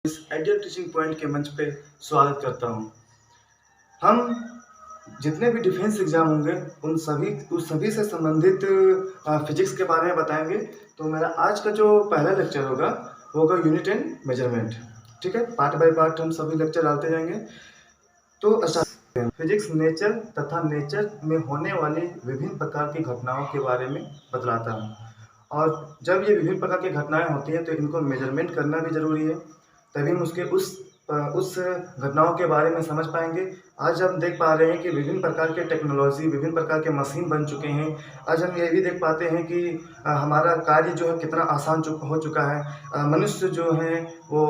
इस ideal teaching point के मंच पे स्वागत करता हूँ। हम जितने भी डिफेंस एग्ज़ाम होंगे उस सभी से संबंधित फिजिक्स के बारे में बताएंगे। तो मेरा आज का जो पहला लेक्चर होगा वो होगा यूनिट एंड मेजरमेंट। ठीक है, पार्ट बाय पार्ट हम सभी लेक्चर डालते जाएंगे। तो स्टार्ट फिजिक्स नेचर तथा नेचर में होने वाली विभिन्न प्रकार की घटनाओं के बारे में बतलाता है। और जब ये विभिन्न प्रकार की घटनाएं होती हैं तो इनको मेजरमेंट करना भी ज़रूरी है, तभी हम उस घटनाओं के बारे में समझ पाएंगे। आज हम देख पा रहे हैं कि विभिन्न प्रकार के टेक्नोलॉजी, विभिन्न प्रकार के मशीन बन चुके हैं। आज हम ये भी देख पाते हैं कि हमारा कार्य जो है कितना आसान हो चुका है। मनुष्य जो है वो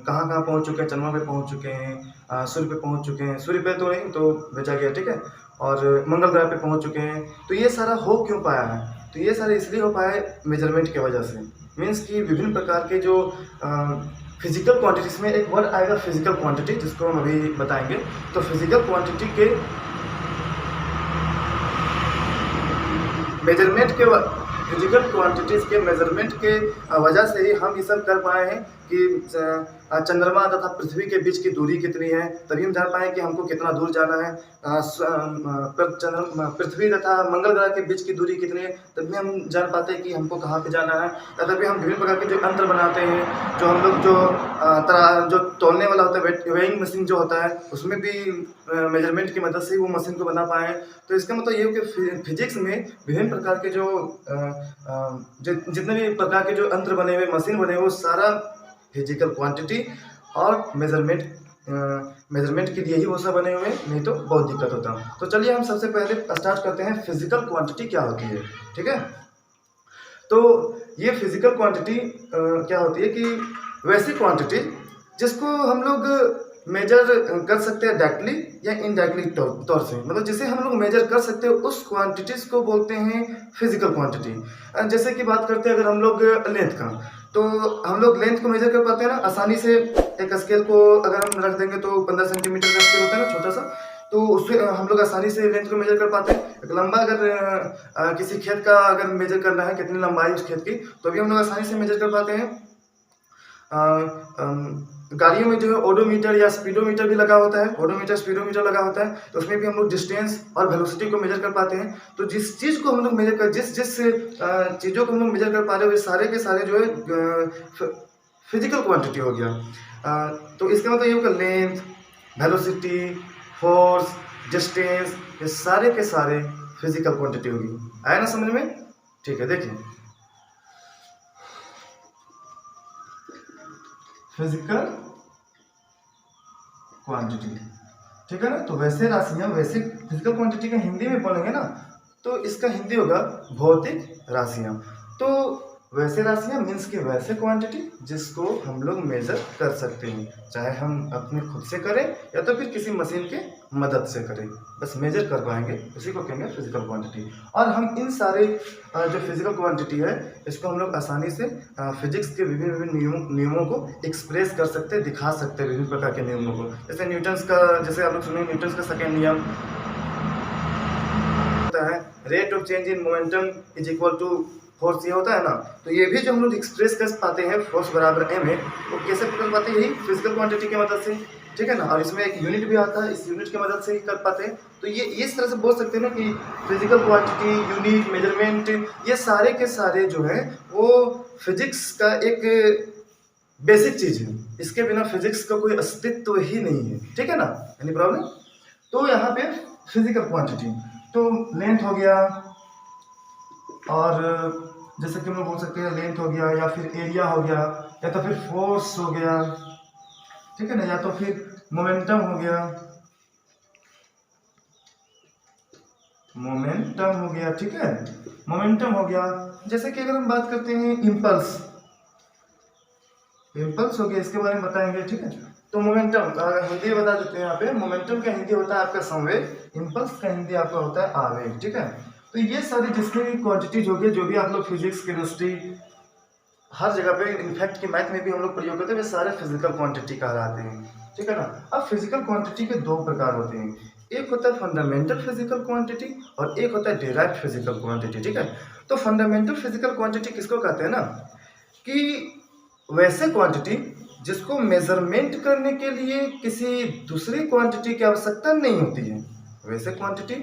कहाँ कहाँ पहुँच चुके हैं, चंद्रमा पे पहुँच चुके हैं, सूर्य पे पहुँच चुके हैं, सूर्य पे तो नहीं तो भेजा गया, ठीक है, और मंगल ग्रह पे पहुँच चुके हैं। तो ये सारा हो क्यों पाया है? तो ये सारा इसलिए हो पाया है मेजरमेंट की वजह से। मीन्स कि विभिन्न प्रकार के जो फिजिकल क्वांटिटीज में एक वर्ड आएगा फिजिकल क्वांटिटी, जिसको हम अभी बताएंगे। तो फिजिकल क्वांटिटी के मेजरमेंट के फिजिकल क्वांटिटीज के मेजरमेंट के वजह से ही हम ये सब कर पाए हैं कि चंद्रमा तथा पृथ्वी के बीच की दूरी कितनी है, तभी हम जान पाए कि हमको कितना दूर जाना है। पृथ्वी तथा मंगल ग्रह के बीच की दूरी कितनी है, तभी हम जान पाते हैं कि हमको कहाँ पे जाना है। तभी हम विभिन्न प्रकार के जो यंत्र बनाते हैं, जो हम लोग जो तौलने वाला होता है, वेइंग मशीन जो होता है, उसमें भी मेजरमेंट की मदद से ही वो मशीन को बना पाए हैं। तो इसका मतलब ये हो कि फिजिक्स में विभिन्न प्रकार के जो जितने भी प्रकार के जो यंत्र बने हुए, मशीन बने हुए, वो सारा फिजिकल क्वांटिटी और मेजरमेंट के लिए ही वो सब बने हुए हैं, नहीं तो बहुत दिक्कत होता है। तो चलिए हम सबसे पहले स्टार्ट करते हैं फिजिकल क्वांटिटी क्या होती है। ठीक है, तो ये फिजिकल क्वांटिटी क्या होती है कि वैसी क्वांटिटी जिसको हम लोग मेजर कर सकते हैं डायरेक्टली या इनडायरेक्टली तौर से, मतलब जिसे हम लोग मेजर कर सकते हैं, उस क्वांटिटीज़ को बोलते हैं फिजिकल क्वांटिटी। जैसे कि बात करते हैं अगर हम लोग लेंथ का, तो हम लोग लेंथ को मेजर कर पाते हैं ना आसानी से। एक स्केल को अगर हम रख देंगे तो 15 सेंटीमीटर का स्केल होता है ना, छोटा सा, तो उससे हम लोग आसानी से लेंथ को मेजर कर पाते हैं। एक लंबा अगर किसी खेत का अगर मेजर करना है, कितनी लंबाई उस खेत की, तो भी हम लोग आसानी से मेजर कर पाते हैं। गाड़ियों में जो है ओडोमीटर या स्पीडोमीटर भी लगा होता है, ओडोमीटर स्पीडोमीटर लगा होता है, तो उसमें भी हम लोग डिस्टेंस और वेलोसिटी को मेजर कर पाते हैं। तो जिस चीज़ को हम लोग मेजर कर जिस चीज़ों को हम लोग मेजर कर पा रहे हैं, वे सारे के सारे जो है फिजिकल क्वांटिटी हो गया। तो इसका मतलब ये होगा लेंथ, वेलोसिटी, फोर्स, डिस्टेंस, ये सारे के सारे फिजिकल क्वांटिटी होगी। आया ना समझ में? ठीक है, देखिए फिजिकल क्वांटिटी, ठीक है ना। तो वैसे राशियां, वैसे फिजिकल क्वांटिटी का हिंदी में बोलेंगे ना, तो इसका हिंदी होगा भौतिक राशियां। तो वैसे राशियां मीन्स कि वैसे क्वांटिटी जिसको हम लोग मेजर कर सकते हैं, चाहे हम अपने खुद से करें या तो फिर किसी मशीन के मदद से करें, बस मेजर कर पाएंगे, उसी को कहेंगे फिजिकल क्वांटिटी। और हम इन सारे जो फिजिकल क्वांटिटी है, इसको हम लोग आसानी से फिजिक्स के विभिन्न विभिन्न नियमों को एक्सप्रेस कर सकते हैं, दिखा सकते हैं विभिन्न प्रकार के नियमों को। जैसे न्यूटन्स का, जैसे आप लोग सुने न्यूटन्स का सेकेंड नियम होता है, rate of change in momentum is equal to force, ये होता है ना। तो ये भी जो हम लोग एक्सप्रेस कर पाते हैं, फोर्स बराबर m है, वो कैसे पकड़ पाते हैं? यही फिजिकल क्वांटिटी की मदद से, ठीक है ना। और इसमें एक यूनिट भी आता है, इस यूनिट की मदद से ही कर पाते हैं। तो ये इस तरह से बोल सकते हैं ना कि फिजिकल क्वांटिटी, यूनिट, मेजरमेंट, ये सारे के सारे जो है वो फिजिक्स का एक बेसिक चीज़ है। इसके बिना फिजिक्स का कोई अस्तित्व ही नहीं है, ठीक है ना। Any problem? तो यहाँ पे फिजिकल क्वांटिटी, तो लेंथ हो गया, और जैसे कि हम लोग बोल सकते हैं लेंथ हो गया, या फिर एरिया हो गया, या तो फिर फोर्स हो गया, ठीक है ना, या तो फिर मोमेंटम हो गया, मोमेंटम हो गया, ठीक है, मोमेंटम हो गया। जैसे कि अगर हम बात करते हैं इम्पल्स, इम्पल्स हो गया, इसके बारे में बताएंगे, ठीक है। तो मोमेंटम हिंदी बता देते हैं यहाँ पे। मोमेंटम का हिंदी होता है आपका संवेग, इम्पल्स का हिंदी आपका होता है आवेग, ठीक है। तो ये सारी जितनी भी क्वांटिटीज हो गई, जो भी आप लोग फिजिक्स, केमिस्ट्री, हर जगह पे, इनफैक्ट कि मैथ में भी हम लोग प्रयोग करते हैं, वे सारे फिजिकल क्वांटिटी कहलाते हैं, ठीक है ना। अब फिजिकल क्वांटिटी के दो प्रकार होते हैं, एक होता है फंडामेंटल फिजिकल क्वांटिटी और एक होता है डिराइव्ड फिजिकल क्वांटिटी, ठीक है। तो फंडामेंटल फिजिकल क्वांटिटी किसको कहते हैं ना, कि वैसे क्वांटिटी जिसको मेजरमेंट करने के लिए किसी दूसरी क्वांटिटी की आवश्यकता नहीं होती है। वैसे क्वांटिटी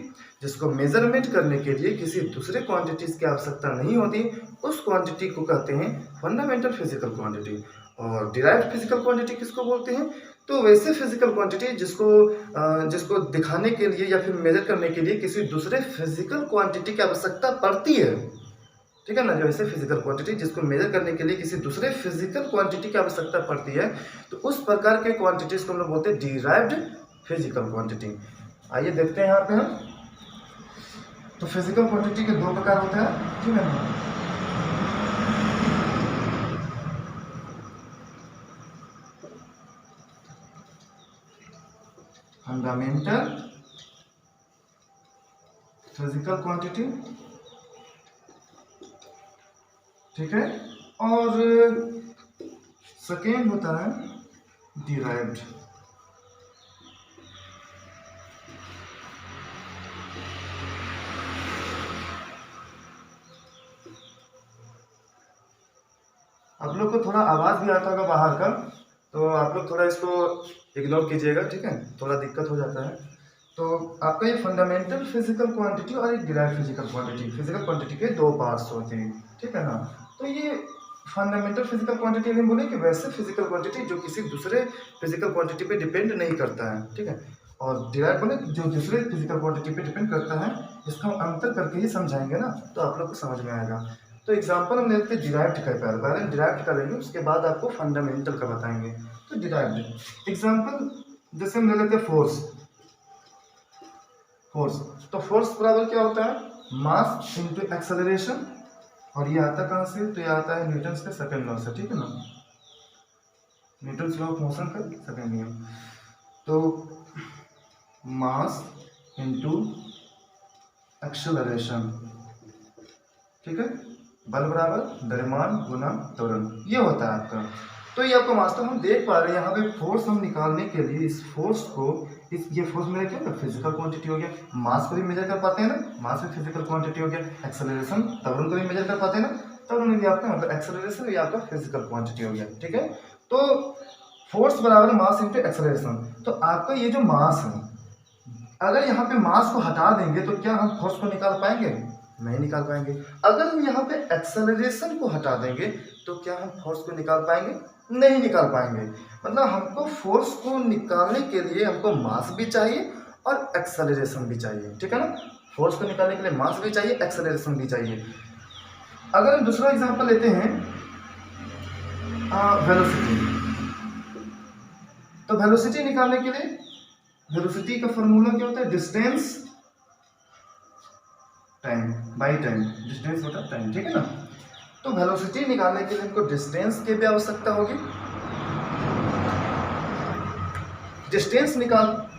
जिसको मेजरमेंट करने के लिए किसी दूसरे क्वांटिटीज की आवश्यकता नहीं होती, उस क्वांटिटी को कहते हैं फंडामेंटल फिजिकल क्वांटिटी। और डिराइव्ड फिजिकल क्वांटिटी किसको बोलते हैं? तो वैसे फिजिकल क्वांटिटी जिसको दिखाने के लिए या फिर मेजर करने के लिए किसी दूसरे फिजिकल क्वांटिटी की आवश्यकता पड़ती है, ठीक है ना। जो ऐसे फिजिकल क्वांटिटी जिसको मेजर करने के लिए किसी दूसरे फिजिकल क्वांटिटी की आवश्यकता पड़ती है, तो उस प्रकार के क्वांटिटीज को हम लोग बोलते हैं डिराइव्ड फिजिकल क्वांटिटी। आइए देखते हैं यहाँ पे हम। तो फिजिकल क्वांटिटी के दो प्रकार होते हैं, ठीक है ना। फंडामेंटल फिजिकल क्वांटिटी, ठीक है, और सेकेंड होता है डिराइव्ड। आप लोग को थोड़ा आवाज भी आता होगा बाहर का, तो आप लोग थोड़ा इसको इग्नोर कीजिएगा, ठीक है, थोड़ा दिक्कत हो जाता है। तो आपका ये फंडामेंटल फिजिकल क्वांटिटी और एक derived physical quantity, physical quantity के दो पार्ट्स होते हैं, ठीक है ना। तो ये फंडामेंटल फिजिकल क्वांटिटी हम बोले कि वैसे फिजिकल क्वांटिटी जो किसी दूसरे फिजिकल क्वांटिटी पे डिपेंड नहीं करता है, ठीक है। और डिराइव बोले जो दूसरे फिजिकल क्वांटिटी पे डिपेंड करता है, इसका हम अंतर करके ही समझाएंगे ना, तो आप लोग को समझ में आएगा। तो एग्जाम्पल हम लेते हैं डिराइव्ड का, पहले डिराइव्ड करेंगे, उसके बाद आपको फंडामेंटल का बताएंगे। तो डिराइव्ड एग्जाम्पल जैसे हम ले लेते हैं फोर्स। तो फोर्स बराबर क्या होता है? Mass into acceleration. और ये आता कहाँ से? तो ये आता है न्यूटन के सेकंड लॉ से, ठीक है ना, न्यूटन लॉ ऑफ मोशन का सेकंड नियम। तो मास इनटू एक्सेलरेशन, ठीक है, बल बराबर द्रव्यमान गुना त्वरण, ये होता है आपका। तो ये आपको वास्तव हम देख पा रहे हैं यहाँ पे फोर्स हम निकालने के लिए इस फोर्स को, ये फोर्स मेरा क्या है? फिजिकल क्वांटिटी हो गया। मास को भी मेजर कर पाते हैं ना, मास भी फिजिकल क्वांटिटी हो गया। एक्सेलरेशन त्वरण को भी मेजर कर पाते हैं ना, त्वरण भी आपका मतलब एक्सेलरेशन भी आपका फिजिकल क्वांटिटी हो गया, ठीक है। तो फोर्स बराबर मास इंटू एक्सेलरेशन। तो आपका ये जो मास है, अगर यहाँ पे मास को हटा देंगे तो क्या हम फोर्स को निकाल पाएंगे? नहीं निकाल पाएंगे। अगर हम यहाँ पे एक्सेलरेशन को हटा देंगे तो क्या हम फोर्स को निकाल पाएंगे? नहीं निकाल पाएंगे। मतलब हमको फोर्स को निकालने के लिए हमको मास भी चाहिए और एक्सेलरेशन भी चाहिए, ठीक है ना। फोर्स को निकालने के लिए मास भी चाहिए, एक्सेलरेशन भी चाहिए। अगर हम दूसरा एग्जांपल लेते हैं वेलोसिटी। तो वेलोसिटी निकालने के लिए वेलोसिटी का फॉर्मूला क्या होता है? Distance time by time, distance बटा टाइम, ठीक है ना। तो वेलोसिटी निकालने के लिए हमको डिस्टेंस की भी आवश्यकता होगी।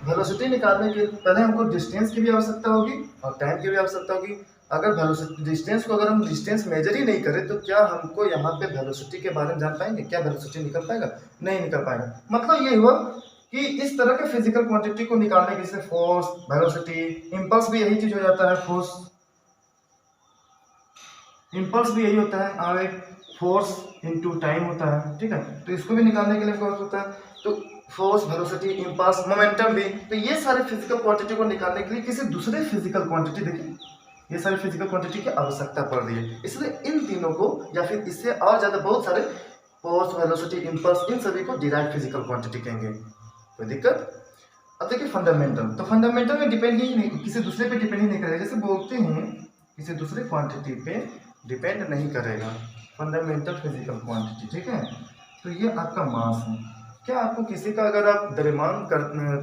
वेलोसिटी निकालने के पहले हमको डिस्टेंस की भी आवश्यकता होगी और टाइम की भी आवश्यकता होगी। अगर हम डिस्टेंस मेजर ही नहीं करें तो क्या हमको यहाँ पे वेलोसिटी के बारे में जान पाएंगे? क्या वेलोसिटी निकल पाएगा? नहीं निकल पाएगा। मतलब ये हुआ कि इस तरह के फिजिकल क्वांटिटी को निकालने के लिए फोर्स, वेलोसिटी, इम्पल्स भी यही चीज हो जाता है। फोर्स इम्पल्स भी यही होता है, और एक फोर्स इनटू टाइम होता है, ठीक है। तो इसको भी निकालने के लिए फोर्स होता है। तो फोर्स, वेलोसिटी, इम्पल्स, मोमेंटम भी, तो ये सारे फिजिकल क्वांटिटी को निकालने के लिए किसी दूसरे फिजिकल क्वांटिटी, देखिए ये सारी फिजिकल क्वांटिटी की आवश्यकता पड़ रही है। इसलिए इन तीनों को या फिर इससे और ज्यादा बहुत सारे फोर्स, वेलोसिटी, इम्पल्स, इन सभी को डिराइव्ड फिजिकल क्वांटिटी कहेंगे। कोई दिक्कत? अब देखिए फंडामेंटल। तो फंडामेंटल में डिपेंड ही नहीं, किसी दूसरे पे डिपेंड ही नहीं करेगा। जैसे बोलते हैं किसी दूसरे क्वांटिटी पे डिपेंड नहीं करेगा, फंडामेंटल फिजिकल क्वांटिटी, ठीक है। तो ये आपका मास है। क्या आपको किसी का अगर आप द्रव्यमान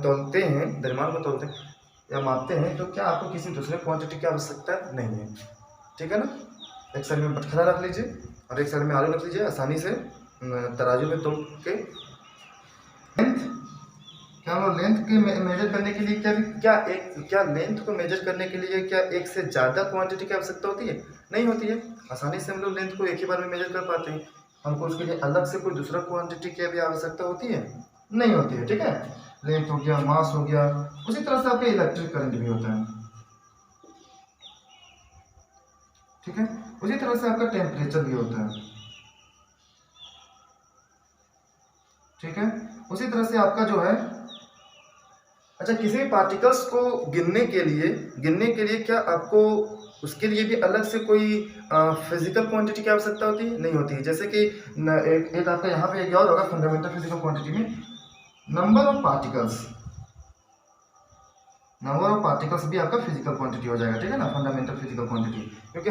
तोलते हैं, द्रव्यमान को तोलते हैं या मापते हैं, तो क्या आपको किसी दूसरे क्वांटिटी की आवश्यकता नहीं है, ठीक है ना। एक साइड में बटखरा रख लीजिए और एक साइड में आलू रख लीजिए, आसानी से तराजू में तोल के। क्या हम लेंथ के मेजर करने के लिए क्या लेंथ को मेजर करने के लिए क्या एक से ज़्यादा क्वांटिटी की आवश्यकता होती है? नहीं होती है। आसानी से हम लोग लेंथ को एक ही बार में मेजर कर पाते हैं। हमको उसके लिए अलग से कोई दूसरा क्वांटिटी की भी आवश्यकता होती है? नहीं होती है, ठीक है। लेंथ हो गया, मास हो गया, उसी तरह से आपका इलेक्ट्रिक करंट भी होता है, ठीक है। उसी तरह से आपका टेम्परेचर भी होता है। ठीक है। उसी तरह से आपका जो है, अच्छा किसी भी पार्टिकल्स को गिनने के लिए क्या आपको उसके लिए भी अलग से कोई फिजिकल क्वांटिटी की आवश्यकता होती है? नहीं होती है। जैसे कि एक आपका यहाँ पे एक और होगा फंडामेंटल फिजिकल क्वांटिटी में, नंबर ऑफ पार्टिकल्स भी आपका फिजिकल क्वांटिटी हो जाएगा, ठीक है ना, फंडामेंटल फिजिकल क्वांटिटी। क्योंकि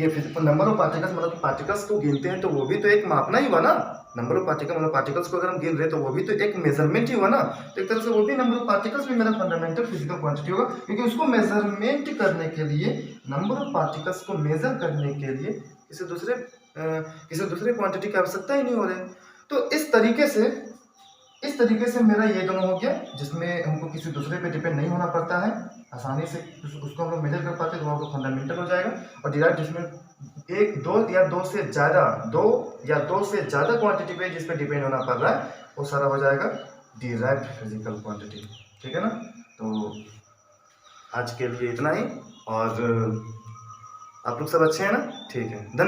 ये नंबर ऑफ पार्टिकल्स मतलब पार्टिकल्स को गिनते हैं तो वो भी तो एक मापना ही हुआ ना। नंबर ऑफ पार्टिकल मतलब पार्टिकल्स को अगर हम गिन रहे हैं तो वो भी तो एक मेजरमेंट ही हुआ ना। तो एक तरह से वो भी नंबर ऑफ पार्टिकल्स भी मेरा फंडामेंटल फिजिकल क्वांटिटी होगा, क्योंकि उसको मेजरमेंट करने के लिए, नंबर ऑफ पार्टिकल्स को मेजर करने के लिए किसी दूसरे क्वांटिटी की आवश्यकता ही नहीं हो रही। तो इस तरीके से मेरा ये दोनों हो गया, जिसमें हमको किसी दूसरे पे डिपेंड नहीं होना पड़ता है, आसानी से उसको हम लोग मेजर कर पाते हैं, तो वो फंडामेंटल हो जाएगा। और डिराइव जिसमें दो या दो से ज़्यादा क्वांटिटी पे जिस पे डिपेंड होना पड़ रहा है, वो सारा हो जाएगा डिराइव्ड फिजिकल क्वांटिटी, ठीक है ना। तो आज के लिए इतना ही, और आप लोग सब अच्छे हैं ना, ठीक है, धन्यवाद।